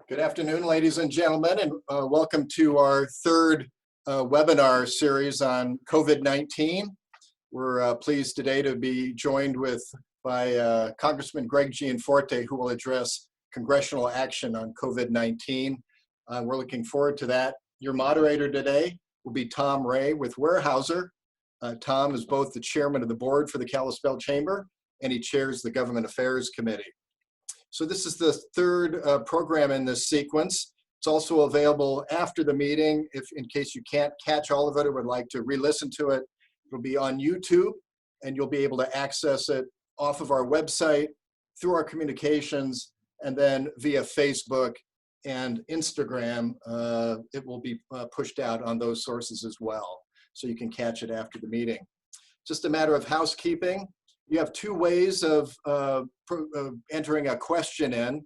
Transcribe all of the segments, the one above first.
Good afternoon, ladies and gentlemen, and welcome to our third webinar series on COVID-19. We're pleased today to be joined by Congressman Greg Gianforte, who will address congressional action on COVID-19. We're looking forward to that. Your moderator today will be Tom Ray with Weyerhaeuser. Tom is both the chairman of the board for the Kalispell Chamber and he chairs the Government Affairs Committee. So this is the third program in this sequence. It's also available after the meeting if in case you can't catch all of it or would like to re-listen to it. It'll be on YouTube and you'll be able to access it off of our website, through our communications, and then via Facebook and Instagram. It will be pushed out on those sources as well, so you can catch it after the meeting. Just a matter of housekeeping. You have two ways of entering a question in.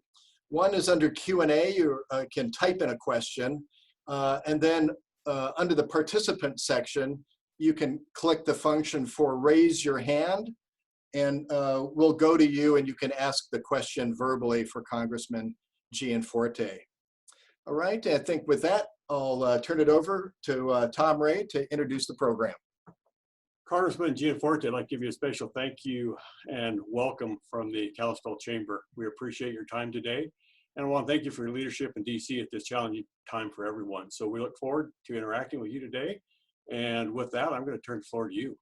One is under Q&A. You can type in a question, and then under the participant section, you can click the function for raise your hand, and we'll go to you and you can ask the question verbally for Congressman Gianforte. All right, I think with that, I'll turn it over to Tom Ray to introduce the program. Congressman Gianforte, I'd like to give you a special thank you and welcome from the Kalispell Chamber. We appreciate your time today, and I want to thank you for your leadership in DC at this challenging time for everyone. So we look forward to interacting with you today, and with that, I'm going to turn the floor to you.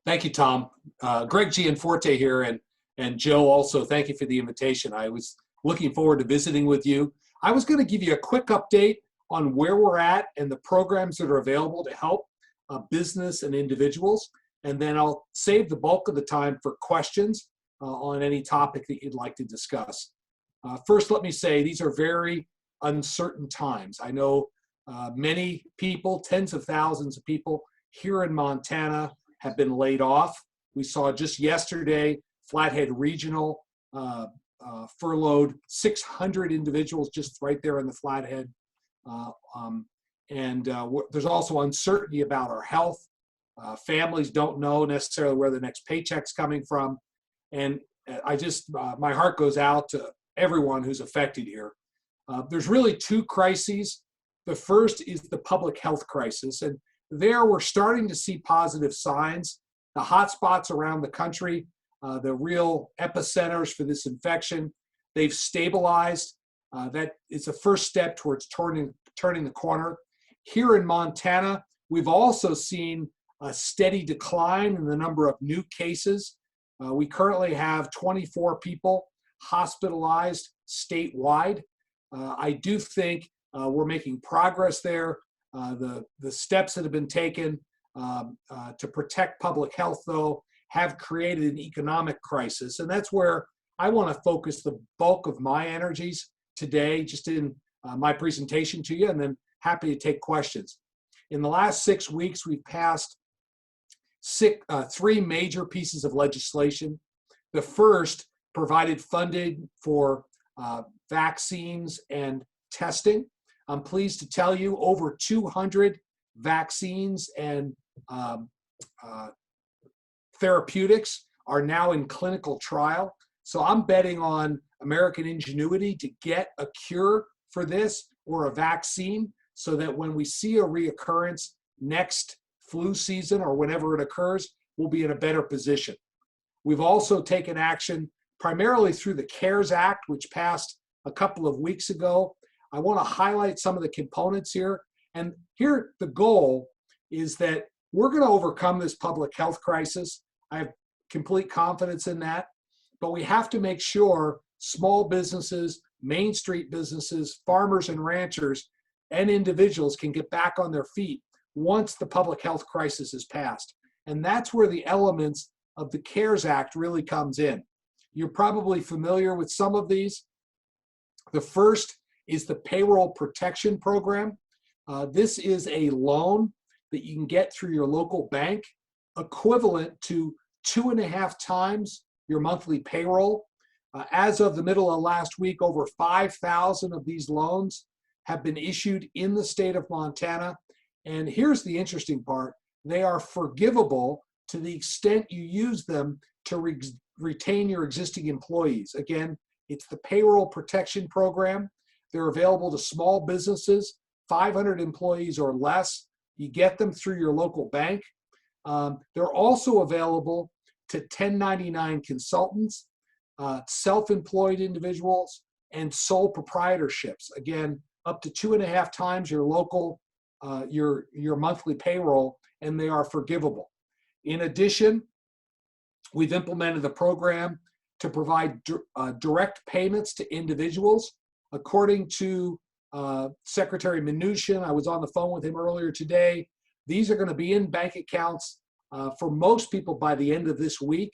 Thank you, Tom. Greg Gianforte here, and Joe also, thank you for the invitation. I was looking forward to visiting with you. I was going to give you a quick update on where we're at and the programs that are available to help business and individuals. And then I'll save the bulk of the time for questions on any topic that you'd like to discuss. First, let me say these are very uncertain times. I know many people, tens of thousands of people here in Montana have been laid off. We saw just yesterday, Flathead Regional furloughed 600 individuals just right there in the Flathead. There's also uncertainty about our health. Families don't know necessarily where the next paycheck's coming from. And my heart goes out to everyone who's affected here. There's really two crises. The first is the public health crisis. And there we're starting to see positive signs. The hotspots around the country, the real epicenters for this infection, they've stabilized. That is a first step towards turning the corner. Here in Montana, we've also seen a steady decline in the number of new cases. We currently have 24 people hospitalized statewide. I do think we're making progress there. The steps that have been taken to protect public health, though, have created an economic crisis. And that's where I want to focus the bulk of my energies today, just in my presentation to you, and then happy to take questions. In the last 6 weeks, we've passed three major pieces of legislation. The first provided funding for vaccines and testing. I'm pleased to tell you over 200 vaccines and therapeutics are now in clinical trial. So I'm betting on American ingenuity to get a cure for this or a vaccine so that when we see a reoccurrence next flu season or whenever it occurs, we'll be in a better position. We've also taken action primarily through the CARES Act, which passed a couple of weeks ago. I want to highlight some of the components here. And here the goal is that we're going to overcome this public health crisis. I have complete confidence in that. But we have to make sure small businesses, Main Street businesses, farmers and ranchers, and individuals can get back on their feet once the public health crisis is passed. And that's where the elements of the CARES Act really comes in. You're probably familiar with some of these. The first is the Payroll Protection Program. This is a loan that you can get through your local bank, equivalent to 2.5 times your monthly payroll. As of the middle of last week, over 5,000 of these loans have been issued in the state of Montana. And here's the interesting part. They are forgivable to the extent you use them to retain your existing employees. Again, it's the Payroll Protection Program. They're available to small businesses, 500 employees or less. You get them through your local bank. They're also available to 1099 consultants, self-employed individuals, and sole proprietorships. Again, up to 2.5 times your local, your monthly payroll, and they are forgivable. In addition, we've implemented the program to provide direct payments to individuals. According to Secretary Mnuchin, I was on the phone with him earlier today, these are going to be in bank accounts for most people by the end of this week.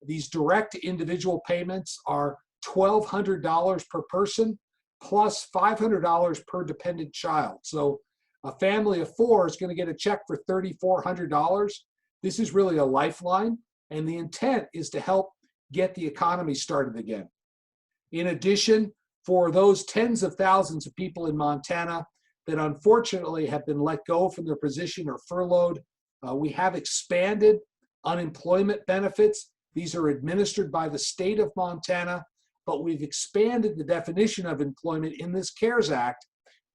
These direct individual payments are $1,200 per person plus $500 per dependent child. So a family of 4 is going to get a check for $3,400. This is really a lifeline, and the intent is to help get the economy started again. In addition, for those tens of thousands of people in Montana that unfortunately have been let go from their position or furloughed, we have expanded unemployment benefits. These are administered by the state of Montana, but we've expanded the definition of employment in this CARES Act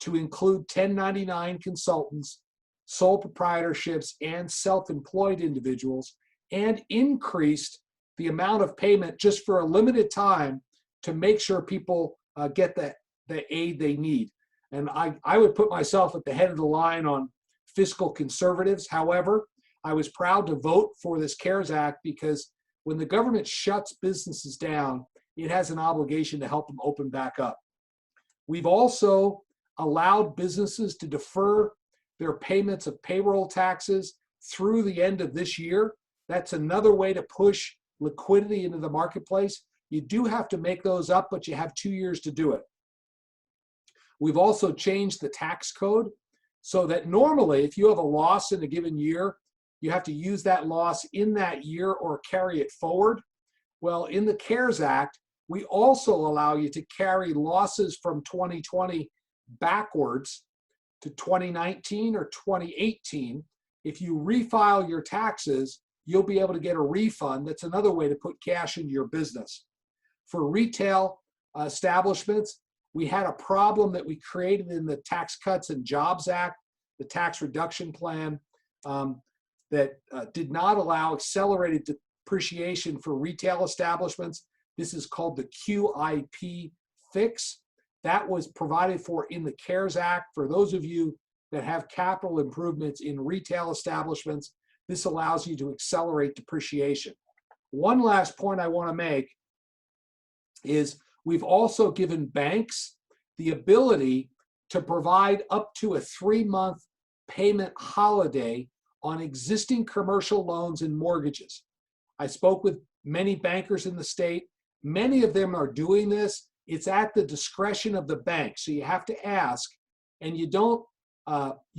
to include 1099 consultants, sole proprietorships, and self-employed individuals, and increased the amount of payment just for a limited time to make sure people get the aid they need. And I would put myself at the head of the line on fiscal conservatives. However, I was proud to vote for this CARES Act because when the government shuts businesses down, it has an obligation to help them open back up. We've also allowed businesses to defer their payments of payroll taxes through the end of this year. That's another way to push liquidity into the marketplace. You do have to make those up, but you have 2 years to do it. We've also changed the tax code so that normally if you have a loss in a given year, you have to use that loss in that year or carry it forward. Well, in the CARES Act, we also allow you to carry losses from 2020 backwards to 2019 or 2018. If you refile your taxes, you'll be able to get a refund. That's another way to put cash into your business. For retail establishments, we had a problem that we created in the Tax Cuts and Jobs Act, the tax reduction plan, that did not allow accelerated depreciation for retail establishments. This is called the QIP fix. That was provided for in the CARES Act. For those of you that have capital improvements in retail establishments, this allows you to accelerate depreciation. One last point I want to make is we've also given banks the ability to provide up to a 3-month payment holiday on existing commercial loans and mortgages. I spoke with many bankers in the state. Many of them are doing this. It's at the discretion of the bank. So you have to ask, and you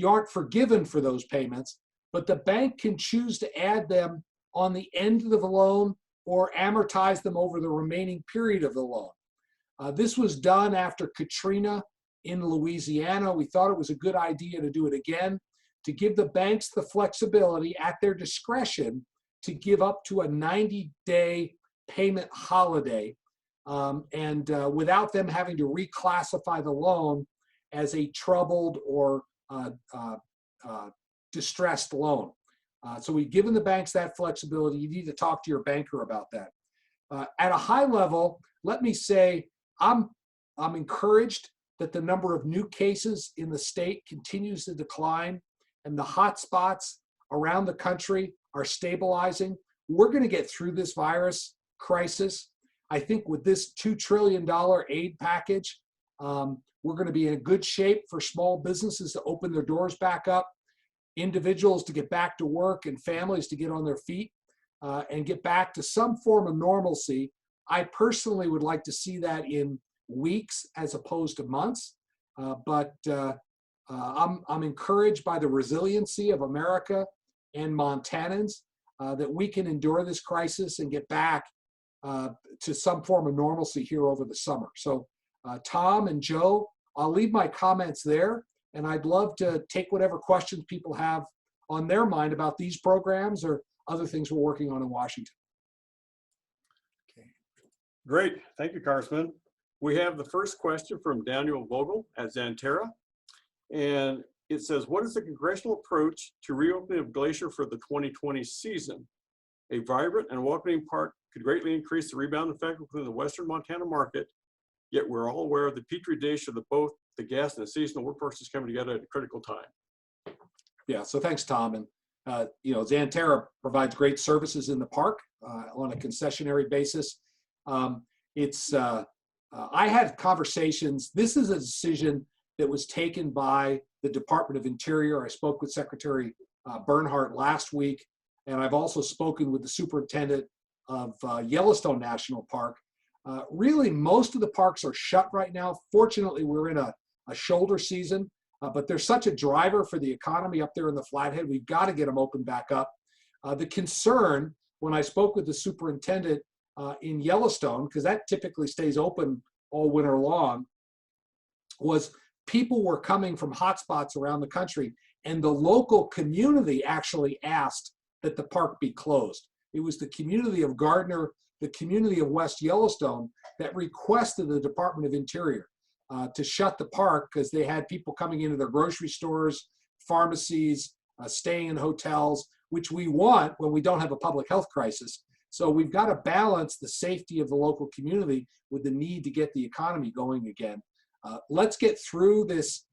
aren't forgiven for those payments, but the bank can choose to add them on the end of the loan or amortize them over the remaining period of the loan. This was done after Katrina in Louisiana. We thought it was a good idea to do it again, to give the banks the flexibility at their discretion to give up to a 90-day payment holiday and without them having to reclassify the loan as a troubled or distressed loan. So we've given the banks that flexibility. You need to talk to your banker about that. At a high level, let me say I'm encouraged that the number of new cases in the state continues to decline and the hot spots around the country are stabilizing. We're going to get through this virus crisis. I think with this $2 trillion aid package, we're going to be in good shape for small businesses to open their doors back up, individuals to get back to work, and families to get on their feet and get back to some form of normalcy. I personally would like to see that in weeks as opposed to months, but I'm encouraged by the resiliency of America and Montanans that we can endure this crisis and get back to some form of normalcy here over the summer. So Tom and Joe, I'll leave my comments there, and I'd love to take whatever questions people have on their mind about these programs or other things we're working on in Washington. Great. Thank you, Congressman. We have the first question from Daniel Vogel at Xanterra. And it says, what is the congressional approach to reopening of Glacier for the 2020 season? A vibrant and welcoming park could greatly increase the rebound effect within the Western Montana market, yet we're all aware of the petri dish of both the guests and the seasonal workforces coming together at a critical time. Yeah, so thanks, Tom. And, Xanterra provides great services in the park on a concessionary basis. I had conversations. This is a decision that was taken by the Department of Interior. I spoke with Secretary Bernhardt last week, and I've also spoken with the superintendent of Yellowstone National Park. Really, most of the parks are shut right now. Fortunately, we're in a shoulder season, but there's such a driver for the economy up there in the Flathead. We've got to get them open back up. The concern, when I spoke with the superintendent in Yellowstone, because that typically stays open all winter long, was people were coming from hotspots around the country, and the local community actually asked that the park be closed. It was the community of Gardner, the community of West Yellowstone, that requested the Department of Interior to shut the park because they had people coming into their grocery stores, pharmacies, staying in hotels, which we want when we don't have a public health crisis. So we've got to balance the safety of the local community with the need to get the economy going again. Let's get through this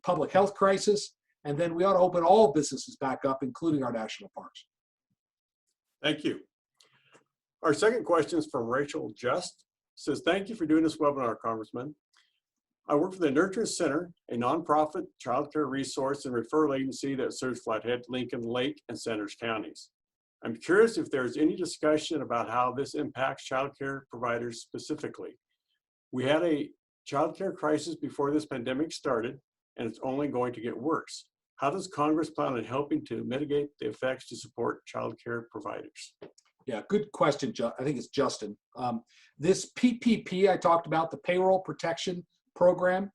public health crisis, and then we ought to open all businesses back up, including our national parks. Thank you. Our second question is from Rachel Just. It says, thank you for doing this webinar, Congressman. I work for the Nurture Center, a nonprofit childcare resource and referral agency that serves Flathead, Lincoln, Lake, and Sanders counties. I'm curious if there's any discussion about how this impacts childcare providers specifically. We had a childcare crisis before this pandemic started, and it's only going to get worse. How does Congress plan on helping to mitigate the effects to support childcare providers? Yeah, good question, I think it's Justin. This PPP I talked about, the Payroll Protection Program,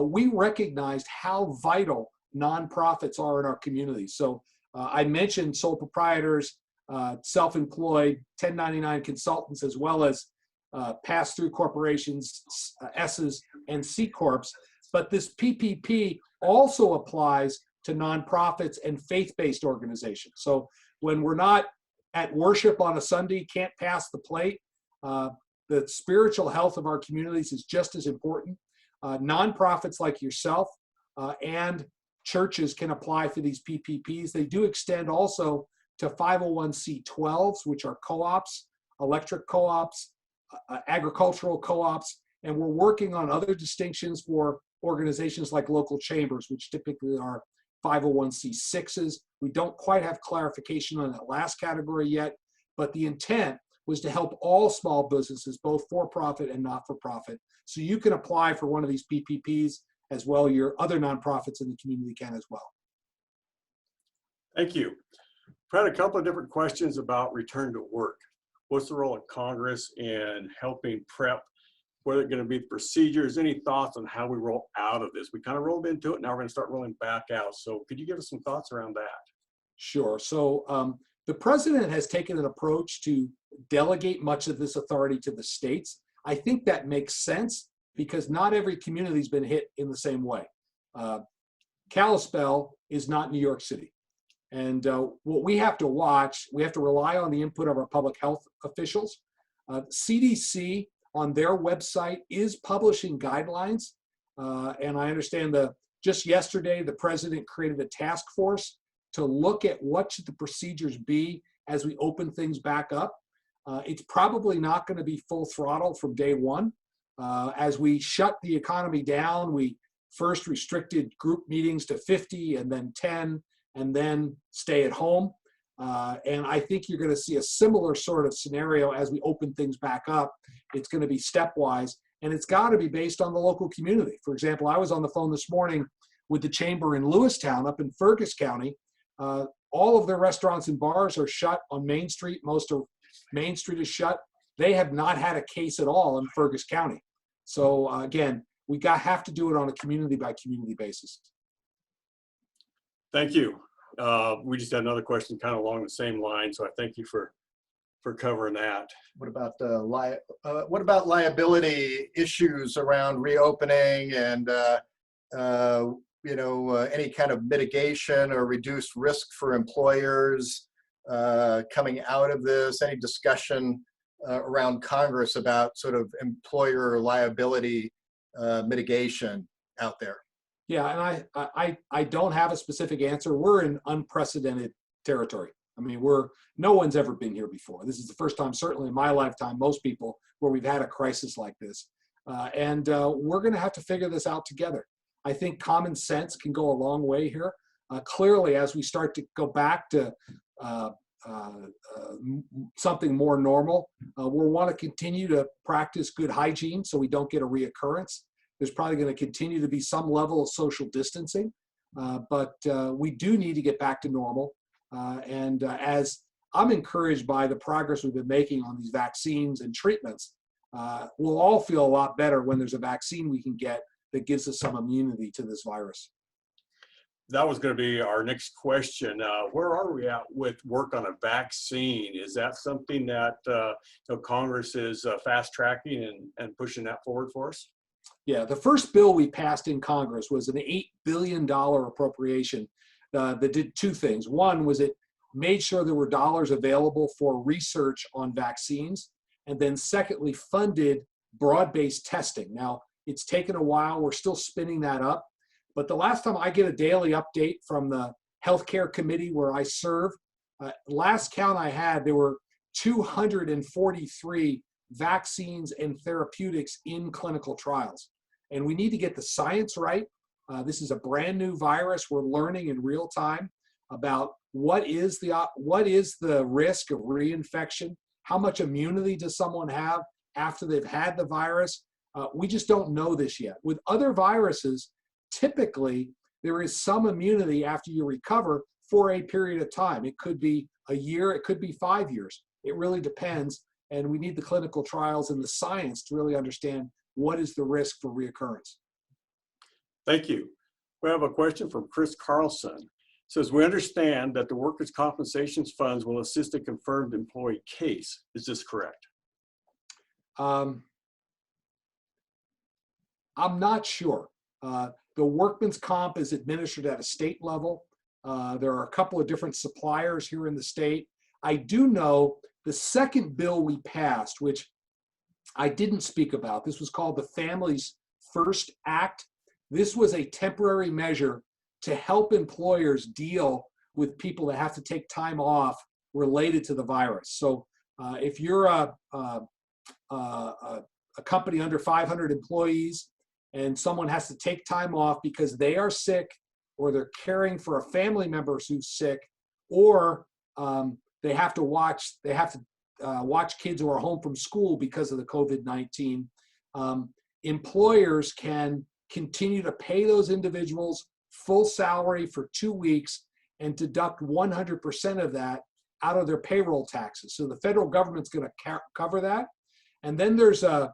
we recognized how vital nonprofits are in our community. So I mentioned sole proprietors, self-employed, 1099 consultants, as well as pass-through corporations, S's and C Corps. But this PPP also applies to nonprofits and faith-based organizations. So when we're not at worship on a Sunday, can't pass the plate, the spiritual health of our communities is just as important. Nonprofits like yourself and churches can apply for these PPPs. They do extend also to 501c12s, which are co-ops, electric co-ops, agricultural co-ops, and we're working on other distinctions for organizations like local chambers, which typically are 501c6s. We don't quite have clarification on that last category yet, but the intent was to help all small businesses, both for-profit and not-for-profit. So you can apply for one of these PPPs as well. Your other nonprofits in the community can as well. Thank you. We've had a couple of different questions about return to work. What's the role of Congress in helping prep? What are going to be the procedures? Any thoughts on how we roll out of this? We kind of rolled into it. Now we're going to start rolling back out. So could you give us some thoughts around that? Sure. So the president has taken an approach to delegate much of this authority to the states. I think that makes sense because not every community has been hit in the same way. Kalispell is not New York City. And what we have to watch, we have to rely on the input of our public health officials. CDC on their website is publishing guidelines. And I understand just yesterday, the president created a task force to look at what should the procedures be as we open things back up. It's probably not going to be full throttle from day one. As we shut the economy down, we first restricted group meetings to 50 and then 10 and then stay at home. And I think you're going to see a similar sort of scenario as we open things back up. It's going to be stepwise, and it's got to be based on the local community. For example, I was on the phone this morning with the chamber in Lewistown up in Fergus County. All of their restaurants and bars are shut on Main Street. Most of Main Street is shut. They have not had a case at all in Fergus County. So again, have to do it on a community by community basis. Thank you. We just had another question kind of along the same line, so I thank you for covering that. What about liability issues around reopening and any kind of mitigation or reduced risk for employers coming out of this? Any discussion around Congress about sort of employer liability mitigation out there? Yeah, and I don't have a specific answer. We're in unprecedented territory. I mean, no one's ever been here before. This is the first time, certainly in my lifetime, most people, where we've had a crisis like this. And we're going to have to figure this out together. I think common sense can go a long way here. Clearly, as we start to go back to something more normal, we'll want to continue to practice good hygiene so we don't get a reoccurrence. There's probably going to continue to be some level of social distancing, but we do need to get back to normal. And as I'm encouraged by the progress we've been making on these vaccines and treatments, we'll all feel a lot better when there's a vaccine we can get that gives us some immunity to this virus. That was going to be our next question. Where are we at with work on a vaccine? Is that something that Congress is fast tracking and pushing that forward for us? Yeah, the first bill we passed in Congress was an $8 billion appropriation that did two things. One was it made sure there were dollars available for research on vaccines, and then secondly, funded broad-based testing. Now, it's taken a while. We're still spinning that up. But the last time I get a daily update from the healthcare committee where I serve, last count I had, there were 243 vaccines and therapeutics in clinical trials. And we need to get the science right. This is a brand new virus. We're learning in real time about what is the risk of reinfection, how much immunity does someone have after they've had the virus. We just don't know this yet. With other viruses, typically there is some immunity after you recover for a period of time. It could be a year, it could be 5 years. It really depends. And we need the clinical trials and the science to really understand what is the risk for reoccurrence. Thank you. We have a question from Chris Carlson. It says, we understand that the workers' compensation funds will assist a confirmed employee case. Is this correct? I'm not sure. The workman's comp is administered at a state level. There are a couple of different suppliers here in the state. I do know the second bill we passed, which I didn't speak about, this was called the Families First Act. This was a temporary measure to help employers deal with people that have to take time off related to the virus. So if you're a company under 500 employees and someone has to take time off because they are sick or they're caring for a family member who's sick, or they have to watch kids who are home from school because of the COVID-19, employers can continue to pay those individuals full salary for 2 weeks and deduct 100% of that out of their payroll taxes. So the federal government's going to cover that. And then there's an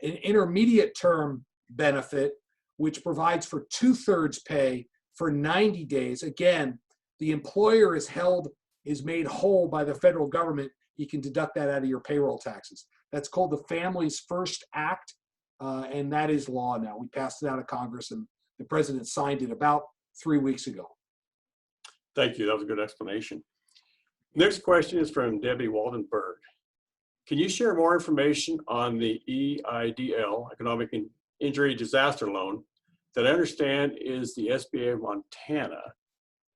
intermediate term benefit, which provides for 2/3 pay for 90 days. Again, the employer is made whole by the federal government. You can deduct that out of your payroll taxes. That's called the Families First Act, and that is law now. We passed it out of Congress, and the president signed it about 3 weeks ago. Thank you. That was a good explanation. Next question is from Debbie Waldenberg. Can you share more information on the EIDL, Economic Injury Disaster Loan, that I understand is the SBA of Montana,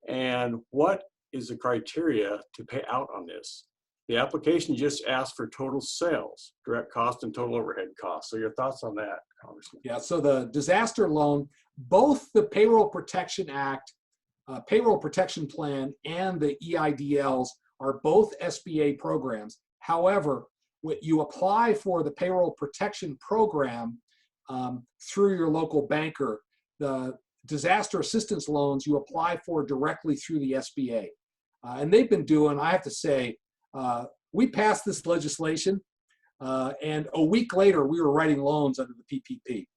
and what is the criteria to pay out on this? The application just asks for total sales, direct cost, and total overhead costs. So your thoughts on that, Congressman? Yeah, so the disaster loan, both the Payroll Protection Act, Payroll Protection Plan, and the EIDLs are both SBA programs. However, when you apply for the Payroll Protection Program through your local banker, the disaster assistance loans you apply for directly through the SBA. And they've been doing, I have to say, we passed this legislation, and a week later, we were writing loans under the PPP.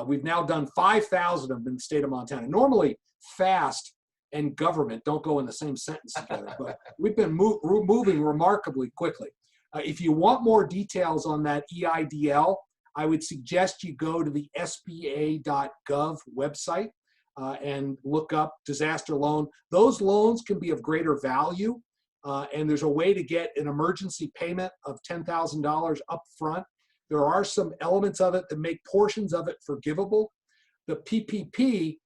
We've now done 5,000 of them in the state of Montana. Normally, FAST and government don't go in the same sentence together, but we've been moving remarkably quickly. If you want more details on that EIDL, I would suggest you go to the SBA.gov website and look up disaster loan. Those loans can be of greater value, and there's a way to get an emergency payment of $10,000 up front. There are some elements of it that make portions of it forgivable. The PPP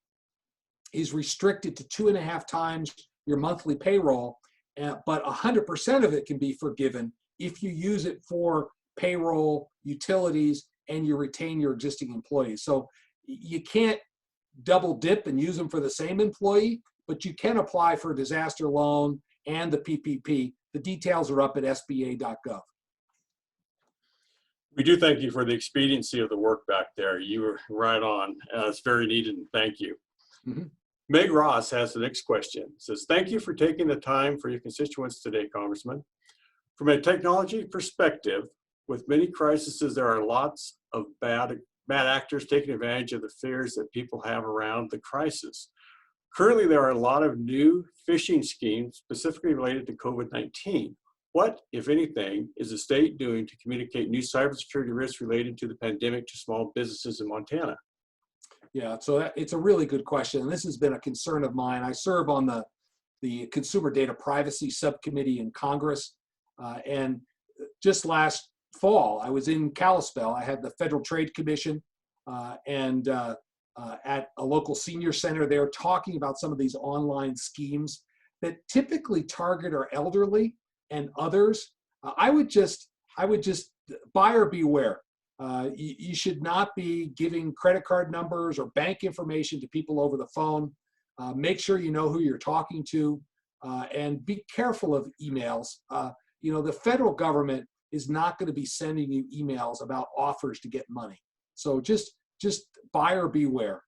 is restricted to 2.5 times your monthly payroll, but 100% of it can be forgiven if you use it for payroll, utilities, and you retain your existing employees. So you can't double dip and use them for the same employee, but you can apply for a disaster loan and the PPP. The details are up at SBA.gov. We do thank you for the expediency of the work back there. You were right on. It's very needed, and thank you. Mm-hmm. Meg Ross has the next question. It says, thank you for taking the time for your constituents today, Congressman. From a technology perspective, with many crises, there are lots of bad actors taking advantage of the fears that people have around the crisis. Currently, there are a lot of new phishing schemes specifically related to COVID-19. What, if anything, is the state doing to communicate new cybersecurity risks related to the pandemic to small businesses in Montana? Yeah, so it's a really good question. And this has been a concern of mine. I serve on the Consumer Data Privacy Subcommittee in Congress. And just last fall, I was in Kalispell. I had the Federal Trade Commission and at a local senior center there talking about some of these online schemes that typically target our elderly and others. I would just buyer beware. You should not be giving credit card numbers or bank information to people over the phone. Make sure you know who you're talking to, and be careful of emails. The federal government is not going to be sending you emails about offers to get money. So just buyer beware.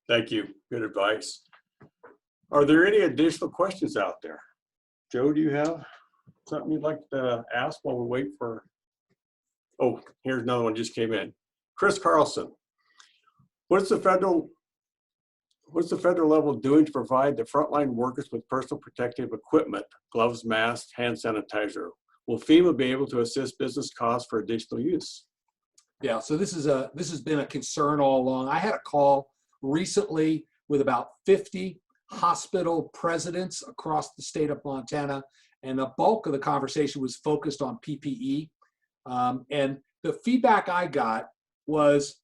Thank you. Good advice. Are there any additional questions out there? Joe, do you have something you'd like to ask while we wait for? Oh, here's another one just came in. Chris Carlson, what's the federal level doing to provide the frontline workers with personal protective equipment, gloves, masks, hand sanitizer? Will FEMA be able to assist business costs for additional use? Yeah, so this has been a concern all along. I had a call recently with about 50 hospital presidents across the state of Montana, and the bulk of the conversation was focused on PPE. And the feedback I got was,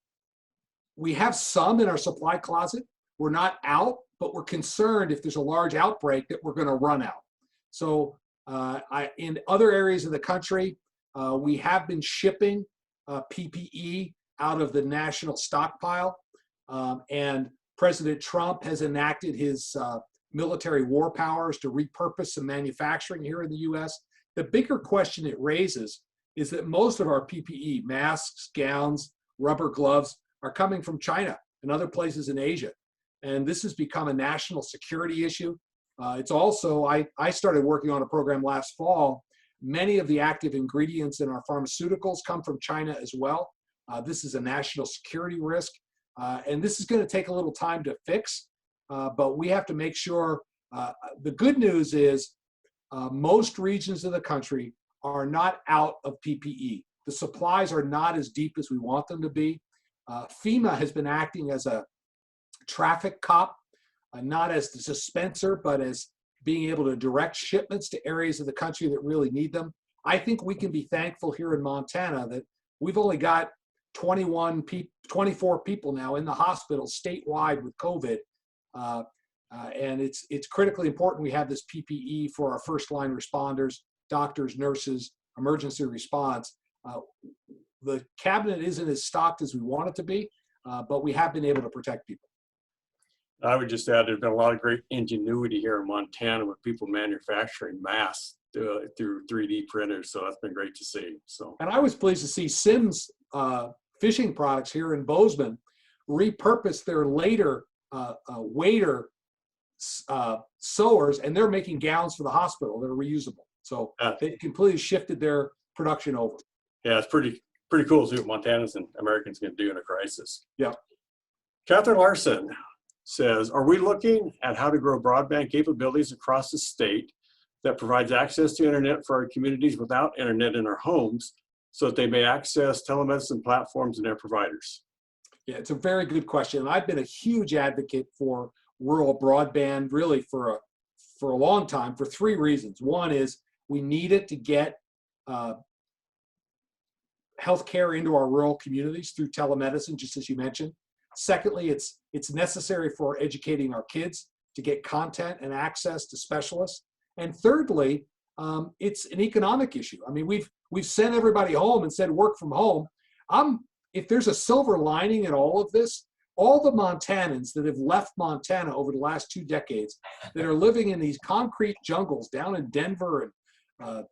we have some in our supply closet. We're not out, but we're concerned if there's a large outbreak that we're going to run out. So in other areas of the country, we have been shipping PPE out of the national stockpile. And President Trump has enacted his military war powers to repurpose some manufacturing here in the US. The bigger question it raises is that most of our PPE, masks, gowns, rubber gloves, are coming from China and other places in Asia. And this has become a national security issue. It's also, I started working on a program last fall. Many of the active ingredients in our pharmaceuticals come from China as well. This is a national security risk. And this is going to take a little time to fix, but we have to make sure. The good news is most regions of the country are not out of PPE. The supplies are not as deep as we want them to be. FEMA has been acting as a traffic cop, not as the dispenser, but as being able to direct shipments to areas of the country that really need them. I think we can be thankful here in Montana that we've only got 24 people now in the hospital statewide with COVID. And it's critically important we have this PPE for our first line responders, doctors, nurses, emergency response. The cabinet isn't as stocked as we want it to be, but we have been able to protect people. I would just add, there's been a lot of great ingenuity here in Montana with people manufacturing masks through 3D printers. So that's been great to see. So, and I was pleased to see Sims fishing products here in Bozeman repurpose their later wader sewers, and they're making gowns for the hospital that are reusable. So they completely shifted their production over. Yeah, it's pretty cool to see what Montanans and Americans can do in a crisis. Yeah. Catherine Larson, says, are we looking at how to grow broadband capabilities across the state that provides access to internet for our communities without internet in our homes so that they may access telemedicine platforms and their providers? Yeah, it's a very good question. And I've been a huge advocate for rural broadband really for a long time for three reasons. One is we need it to get healthcare into our rural communities through telemedicine, just as you mentioned. Secondly, it's necessary for educating our kids to get content and access to specialists. And thirdly, it's an economic issue. I mean, we've sent everybody home and said work from home. If there's a silver lining in all of this, all the Montanans that have left Montana over the last 2 decades that are living in these concrete jungles down in Denver and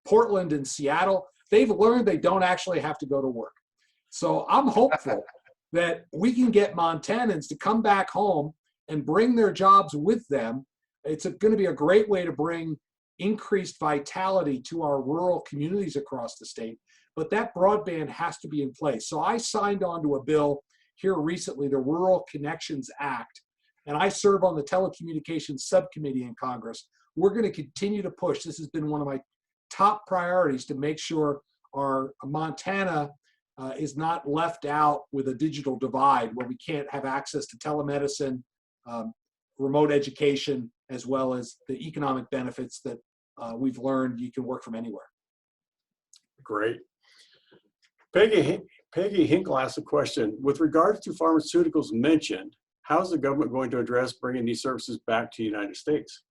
Portland and Seattle, they've learned they don't actually have to go to work. So I'm hopeful that we can get Montanans to come back home and bring their jobs with them. It's going to be a great way to bring increased vitality to our rural communities across the state. But that broadband has to be in place. So I signed on to a bill here recently, the Rural Connections Act, and I serve on the Telecommunications Subcommittee in Congress. We're going to continue to push. This has been one of my top priorities to make sure our Montana is not left out with a digital divide where we can't have access to telemedicine, remote education, as well as the economic benefits that we've learned you can work from anywhere. Great. Peggy Hinkle asked a question. With regards to pharmaceuticals mentioned, how is the government going to address bringing these services back to the United States?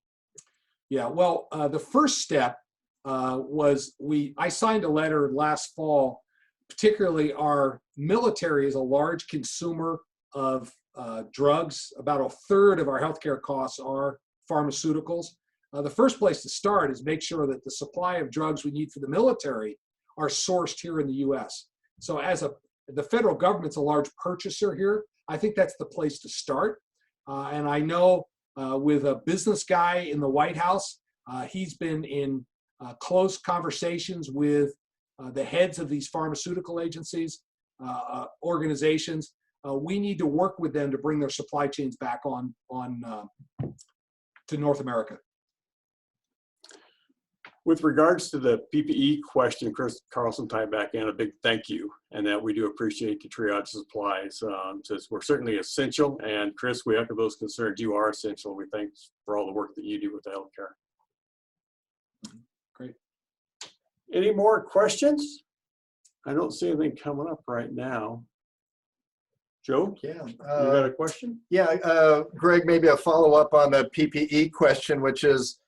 Yeah, well, the first step was I signed a letter last fall. Particularly, our military is a large consumer of drugs. About 1/3 of our healthcare costs are pharmaceuticals. The first place to start is make sure that the supply of drugs we need for the military are sourced here in the U.S. So the federal government's a large purchaser here. I think that's the place to start. And I know with a business guy in the White House, he's been in close conversations with the heads of these pharmaceutical agencies, organizations. We need to work with them to bring their supply chains back on to North America. With regards to the PPE question, Chris Carlson tied back in a big thank you, and that we do appreciate the triage supplies. Says we're certainly essential, and Chris, we echo those concerns. You are essential. We thank for all the work that you do with the healthcare. Great. Any more questions? I don't see anything coming up right now. Joe? Yeah. You got a question? Yeah, Greg, maybe a follow-up on the PPE question, which is,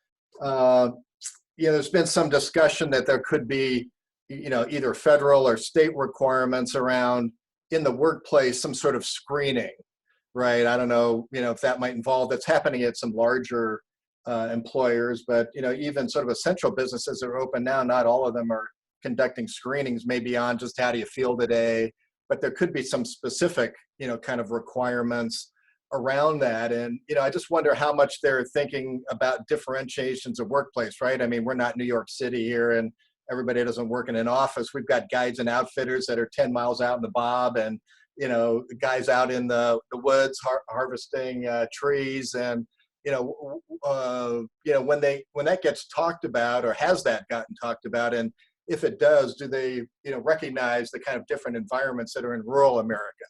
there's been some discussion that there could be, either federal or state requirements around in the workplace, some sort of screening, right? I don't know, if that might involve, that's happening at some larger employers, but, even sort of essential businesses that are open now, not all of them are conducting screenings, maybe on just how do you feel today, but there could be some specific, kind of requirements around that. And, I just wonder how much they're thinking about differentiations of workplace, right? I mean, we're not New York City here and everybody doesn't work in an office. We've got guides and outfitters that are 10 miles out in the bob and, guys out in the woods harvesting trees. And, when that gets talked about, or has that gotten talked about, and if it does, do they, recognize the kind of different environments that are in rural America?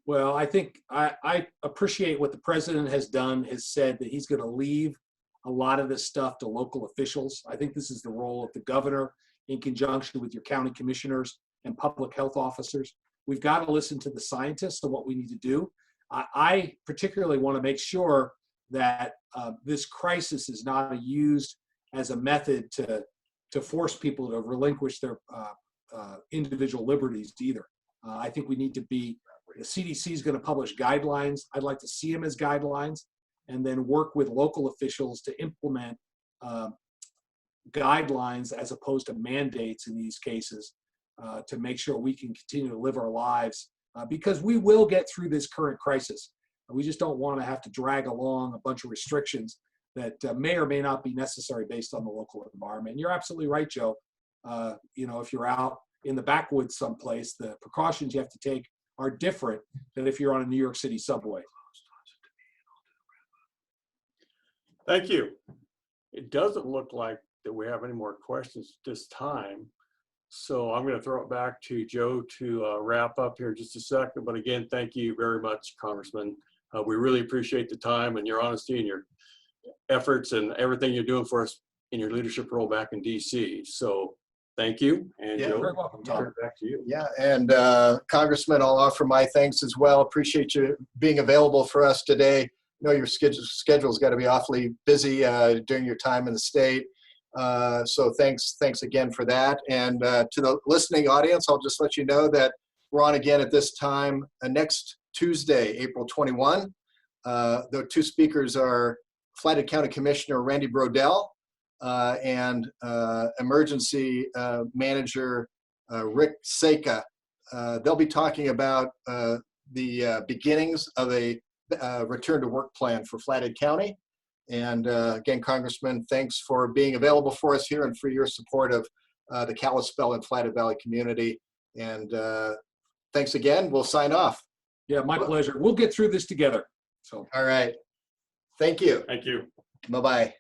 Well, I think I appreciate what the president has done, has said that he's going to leave a lot of this stuff to local officials. I think this is the role of the governor in conjunction with your county commissioners and public health officers. We've got to listen to the scientists on what we need to do. I particularly want to make sure that this crisis is not used as a method to force people to relinquish their individual liberties either. I think we need to be, the CDC is going to publish guidelines. I'd like to see them as guidelines, and then work with local officials to implement guidelines as opposed to mandates in these cases to make sure we can continue to live our lives because we will get through this current crisis. We just don't want to have to drag along a bunch of restrictions that may or may not be necessary based on the local environment. And you're absolutely right, Joe. If you're out in the backwoods someplace, the precautions you have to take are different than if you're on a New York City subway. Thank you. It doesn't look like that we have any more questions at this time. So I'm going to throw it back to Joe to wrap up here in just a second. But again, thank you very much, Congressman. We really appreciate the time and your honesty and your efforts and everything you're doing for us in your leadership role back in DC. So thank you. And Yeah, Joe, Very welcome, I'll turn Tom. it back to you. Yeah, and Congressman, I'll offer my thanks as well. Appreciate you being available for us today. I know your schedule's got to be awfully busy during your time in the state. So thanks again for that. And to the listening audience, I'll just let you know that we're on again at this time next Tuesday, April 21. The two speakers are Flathead County Commissioner Randy Brodell and Emergency Manager Rick Seka. They'll be talking about the beginnings of a return to work plan for Flathead County. And again, Congressman, thanks for being available for us here and for your support of the Kalispell and Flathead Valley community. And thanks again. We'll sign off. Yeah, my pleasure. We'll get through this together. So. All right. Thank you. Thank you. Bye-bye.